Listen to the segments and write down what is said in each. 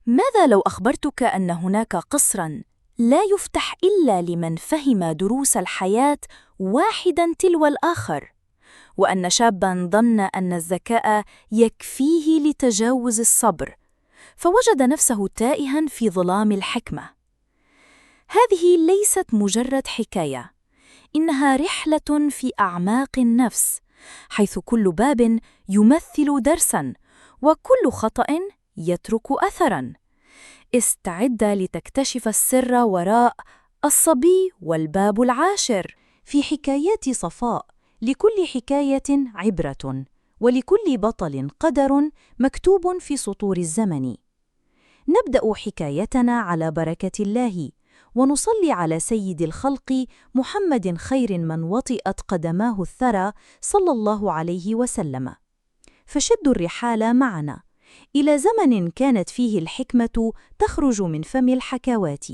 ماذا لو أخبرتك أن هناك قصراً لا يفتح إلا لمن فهم دروس الحياة واحداً تلو الآخر، وأن شاباً ظن أن الذكاء يكفيه لتجاوز الصبر، فوجد نفسه تائها في ظلام الحكمة؟ هذه ليست مجرد حكاية، إنها رحلة في أعماق النفس، حيث كل باب يمثل درساً، وكل خطأ يترك أثراً. استعد لتكتشف السر وراء الصبي والباب العاشر. في حكايات صفاء، لكل حكاية عبرة، ولكل بطل قدر مكتوب في سطور الزمن. نبدأ حكايتنا على بركة الله، ونصلي على سيد الخلق محمد خير من وطئت قدماه الثرى صلى الله عليه وسلم. فشدوا الرحال معنا إلى زمن كانت فيه الحكمة تخرج من فم الحكوات،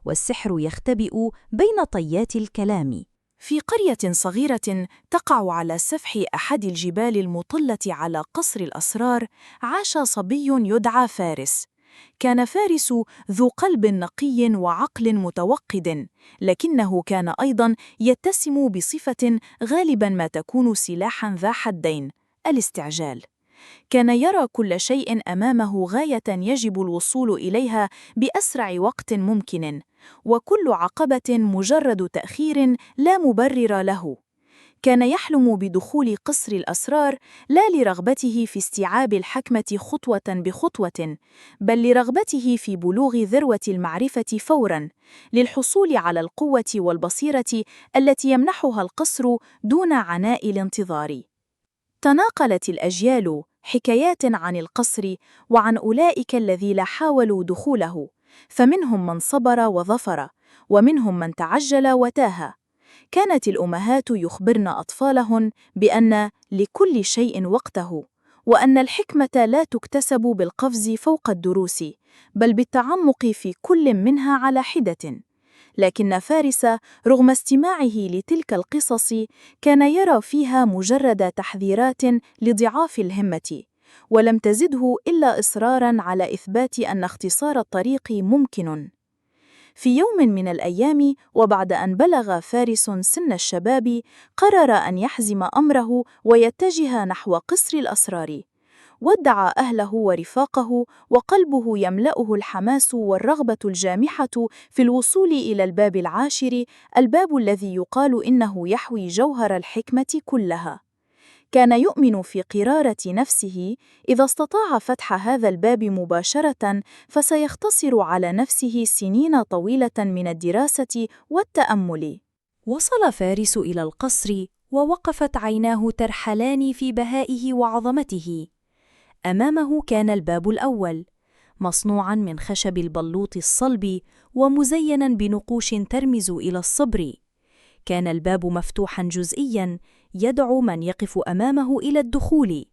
والسحر يختبئ بين طيات الكلام. في قرية صغيرة تقع على سفح أحد الجبال المطلة على قصر الأسرار، عاش صبي يدعى فارس. كان فارس ذو قلب نقي وعقل متوقد، لكنه كان أيضاً يتسم بصفة غالباً ما تكون سلاحاً ذا حدين: الاستعجال. كان يرى كل شيء أمامه غاية يجب الوصول إليها بأسرع وقت ممكن، وكل عقبة مجرد تأخير لا مبرر له. كان يحلم بدخول قصر الأسرار لا لرغبته في استيعاب الحكمة خطوة بخطوة، بل لرغبته في بلوغ ذروة المعرفة فوراً، للحصول على القوة والبصيرة التي يمنحها القصر دون عناء الانتظار. تناقلت الأجيال حكايات عن القصر وعن أولئك الذين حاولوا دخوله، فمنهم من صبر وظفر، ومنهم من تعجل وتاه. كانت الأمهات يخبرن أطفالهن بأن لكل شيء وقته، وأن الحكمة لا تكتسب بالقفز فوق الدروس، بل بالتعمق في كل منها على حدة. لكن فارس رغم استماعه لتلك القصص كان يرى فيها مجرد تحذيرات لضعاف الهمة، ولم تزده إلا إصراراً على إثبات أن اختصار الطريق ممكن. في يوم من الأيام، وبعد أن بلغ فارس سن الشباب، قرر أن يحزم أمره ويتجه نحو قصر الأسرار. ودع أهله ورفاقه، وقلبه يملأه الحماس والرغبة الجامحة في الوصول إلى الباب العاشر، الباب الذي يقال إنه يحوي جوهر الحكمة كلها. كان يؤمن في قرارة نفسه: إذا استطاع فتح هذا الباب مباشرة، فسيختصر على نفسه سنين طويلة من الدراسة والتأمل. وصل فارس إلى القصر، ووقفت عيناه ترحلان في بهائه وعظمته. أمامه كان الباب الأول، مصنوعاً من خشب البلوط الصلب ومزيناً بنقوش ترمز إلى الصبر. كان الباب مفتوحاً جزئياً، يدعو من يقف أمامه إلى الدخول،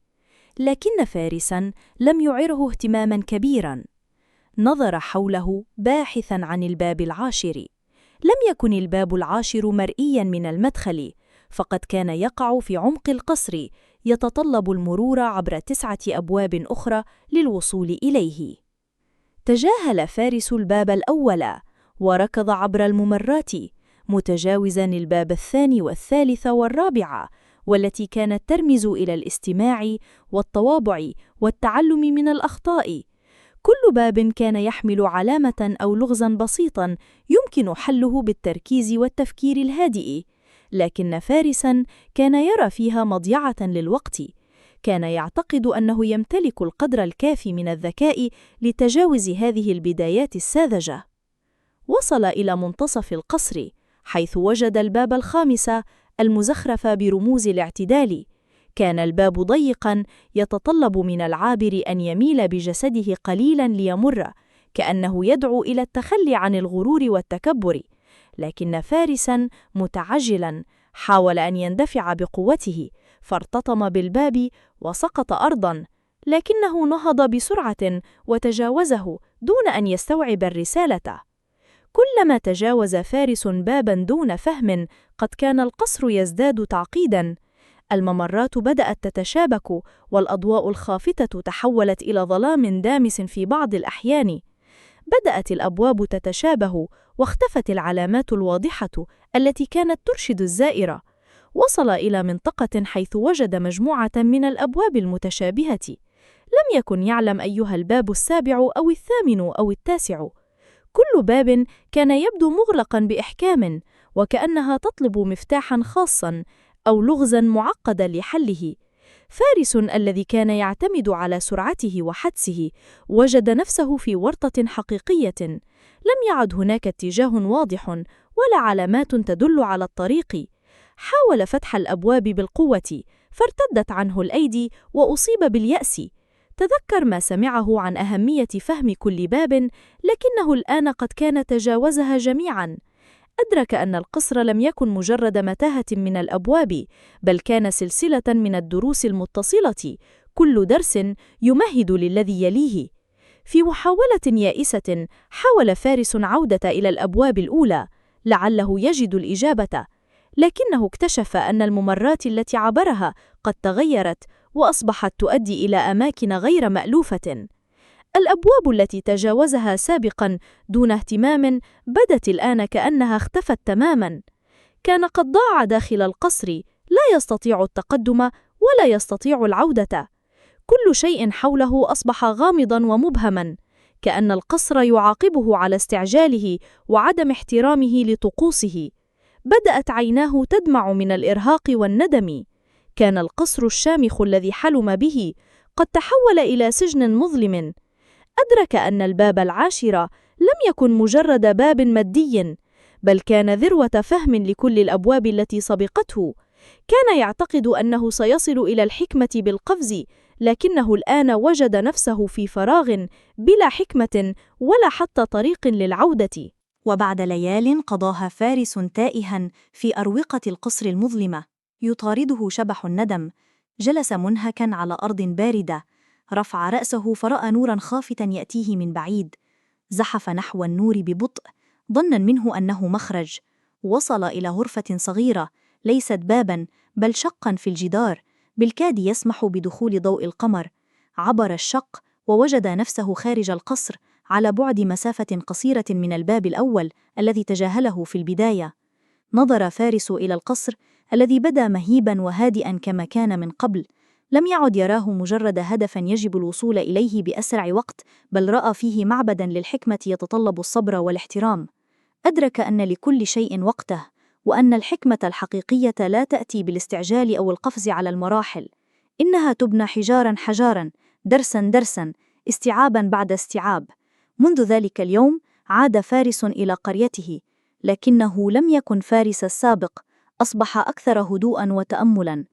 لكن فارساً لم يعره اهتماماً كبيراً. نظر حوله باحثاً عن الباب العاشر. لم يكن الباب العاشر مرئياً من المدخل، فقد كان يقع في عمق القصر، يتطلب المرور عبر 9 أبواب أخرى للوصول إليه. تجاهل فارس الباب الأول، وركض عبر الممرات، متجاوزاً الباب الثاني والثالث والرابع، والتي كانت ترمز إلى الاستماع والتواضع والتعلم من الأخطاء. كل باب كان يحمل علامة أو لغزاً بسيطاً يمكن حله بالتركيز والتفكير الهادئ، لكن فارساً كان يرى فيها مضيعة للوقت. كان يعتقد أنه يمتلك القدر الكافي من الذكاء لتجاوز هذه البدايات الساذجة. وصل إلى منتصف القصر، حيث وجد الباب الخامس المزخرف برموز الاعتدال. كان الباب ضيقاً، يتطلب من العابر أن يميل بجسده قليلاً ليمر، كأنه يدعو إلى التخلي عن الغرور والتكبر. لكن فارساً متعجلاً حاول أن يندفع بقوته، فارتطم بالباب وسقط أرضاً، لكنه نهض بسرعة وتجاوزه دون أن يستوعب الرسالة. كلما تجاوز فارس باباً دون فهم، قد كان القصر يزداد تعقيداً. الممرات بدأت تتشابك، والأضواء الخافتة تحولت إلى ظلام دامس في بعض الأحيان. بدأت الأبواب تتشابه، واختفت العلامات الواضحة التي كانت ترشد الزائر. وصل إلى منطقة حيث وجد مجموعة من الأبواب المتشابهة. لم يكن يعلم أيها الباب السابع أو الثامن أو التاسع. كل باب كان يبدو مغلقا بإحكام، وكأنها تطلب مفتاحا خاصا أو لغزا معقدا لحله. فارس الذي كان يعتمد على سرعته وحدسه وجد نفسه في ورطة حقيقية. لم يعد هناك اتجاه واضح ولا علامات تدل على الطريق. حاول فتح الأبواب بالقوة، فارتدت عنه الأيدي وأصيب باليأس. تذكر ما سمعه عن أهمية فهم كل باب، لكنه الآن قد كان تجاوزها جميعاً. أدرك أن القصر لم يكن مجرد متاهة من الأبواب، بل كان سلسلة من الدروس المتصلة، كل درس يمهد للذي يليه. في محاولة يائسة، حاول فارس عودة إلى الأبواب الأولى، لعله يجد الإجابة، لكنه اكتشف أن الممرات التي عبرها قد تغيرت وأصبحت تؤدي إلى أماكن غير مألوفة. الأبواب التي تجاوزها سابقاً دون اهتمام بدت الآن كأنها اختفت تماماً. كان قد ضاع داخل القصر، لا يستطيع التقدم ولا يستطيع العودة. كل شيء حوله أصبح غامضاً ومبهماً، كأن القصر يعاقبه على استعجاله وعدم احترامه لطقوسه. بدأت عيناه تدمع من الإرهاق والندم. كان القصر الشامخ الذي حلم به قد تحول إلى سجن مظلم. أدرك أن الباب العاشر لم يكن مجرد باب مادي، بل كان ذروة فهم لكل الأبواب التي سبقته. كان يعتقد أنه سيصل إلى الحكمة بالقفز، لكنه الآن وجد نفسه في فراغ بلا حكمة ولا حتى طريق للعودة. وبعد ليال قضاها فارس تائها في أروقة القصر المظلمة، يطارده شبح الندم، جلس منهكا على أرض باردة. رفع رأسه فرأى نورا خافتا يأتيه من بعيد. زحف نحو النور ببطء، ظنا منه أنه مخرج. وصل إلى غرفة صغيرة، ليست بابا بل شقا في الجدار، بالكاد يسمح بدخول ضوء القمر. عبر الشق ووجد نفسه خارج القصر، على بعد مسافة قصيرة من الباب الأول الذي تجاهله في البداية. نظر فارس إلى القصر الذي بدا مهيبا وهادئا كما كان من قبل. لم يعد يراه مجرد هدفا يجب الوصول إليه بأسرع وقت، بل رأى فيه معبدا للحكمة يتطلب الصبر والاحترام. أدرك أن لكل شيء وقته، وأن الحكمة الحقيقية لا تأتي بالاستعجال أو القفز على المراحل. إنها تبنى حجارا حجارا، درسا درسا، استيعابا بعد استيعاب. منذ ذلك اليوم عاد فارس إلى قريته، لكنه لم يكن فارس السابق. أصبح أكثر هدوءا وتأملا.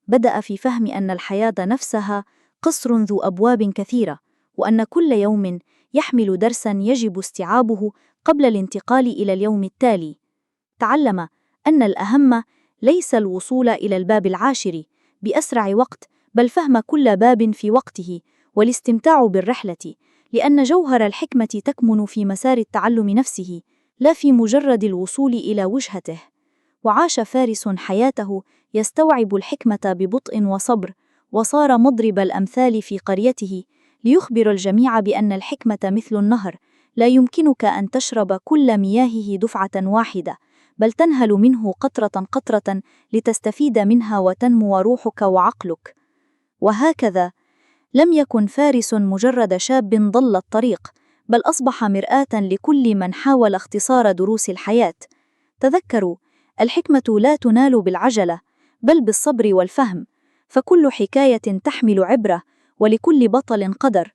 بدأ في فهم أن الحياة نفسها قصر ذو أبواب كثيرة، وأن كل يوم يحمل درسا يجب استيعابه قبل الانتقال إلى اليوم التالي. تعلم أن الأهم ليس الوصول إلى الباب العاشر بأسرع وقت، بل فهم كل باب في وقته والاستمتاع بالرحلة، لأن جوهر الحكمة تكمن في مسار التعلم نفسه، لا في مجرد الوصول إلى وجهته. وعاش فارس حياته يستوعب الحكمة ببطء وصبر، وصار مضرب الأمثال في قريته، ليخبر الجميع بأن الحكمة مثل النهر، لا يمكنك أن تشرب كل مياهه دفعة واحدة، بل تنهل منه قطرة قطرة لتستفيد منها وتنمو روحك وعقلك. وهكذا لم يكن فارس مجرد شاب ضل الطريق، بل أصبح مرآة لكل من حاول اختصار دروس الحياة. تذكروا، الحكمة لا تنال بالعجلة، بل بالصبر والفهم، فكل حكاية تحمل عبرة، ولكل بطل قدر.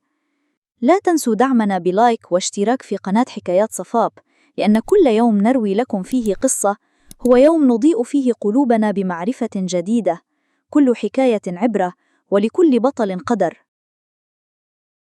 لا تنسوا دعمنا بلايك واشتراك في قناة حكايات صفاب، لأن كل يوم نروي لكم فيه قصة هو يوم نضيء فيه قلوبنا بمعرفة جديدة. كل حكاية عبرة، ولكل بطل قدر.